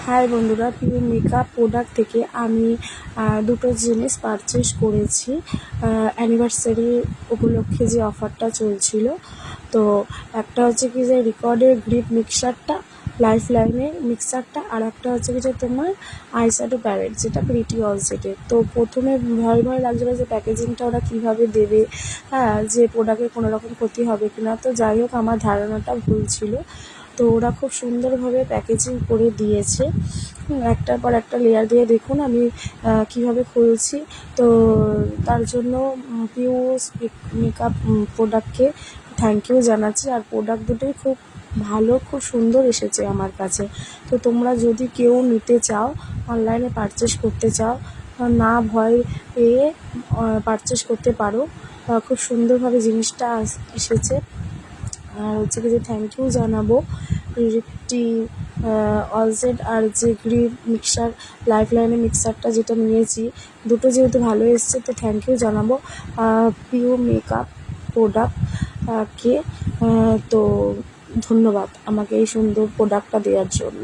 High বন্ধুরা, Piu makeup product থেকে আমি দুটো জিনিস পারচেস করেছি অ্যানিভার্সারি উপলক্ষে যে অফারটা চলছিল। তো একটা হচ্ছে কি যে রেকর্ডের গ্রিপ মিক্সারটা, লাইফ লাইনের মিক্সারটা, আর একটা হচ্ছে কি যে তোমার আইশ্যাডো প্যালেট, যেটা প্রিটি অলসেটের। তো প্রথমে ভয় ভয় লাগছিলো যে প্যাকেজিংটা ওরা কীভাবে দেবে, যে প্রোডাক্টের কোনো রকম ক্ষতি হবে কি না। তো যাই হোক, আমার ধারণাটা ভুল ছিল। তো ওরা খুব সুন্দরভাবে প্যাকেজিং করে দিয়েছে, একটার পর একটা লেয়ার দিয়ে। দেখুন আমি কীভাবে খুলছি। তো তার জন্য পিউ মেকআপ প্রোডাক্টকে থ্যাংক ইউ জানাচ্ছি। আর প্রোডাক্ট দুটোই খুব ভালো, খুব সুন্দর এসেছে আমার কাছে। তো তোমরা যদি কেউ নিতে চাও, অনলাইনে পারচেস করতে চাও, না ভয় পেয়ে পারচেস করতে পারো। খুব সুন্দরভাবে জিনিসটা এসেছে। আর হচ্ছে কি যে থ্যাংক ইউ জানাবো প্রিটি অলসেট আর যে গ্রিপ মিক্সার, লাইফ লাইনের মিক্সারটা যেটা নিয়েছি, দুটো যেহেতু ভালো এসছে, তো থ্যাংক ইউ জানাবো পিউ মেকআপ প্রোডাক্টকে। তো ধন্যবাদ আমাকে এই সুন্দর প্রোডাক্টটা দেওয়ার জন্য।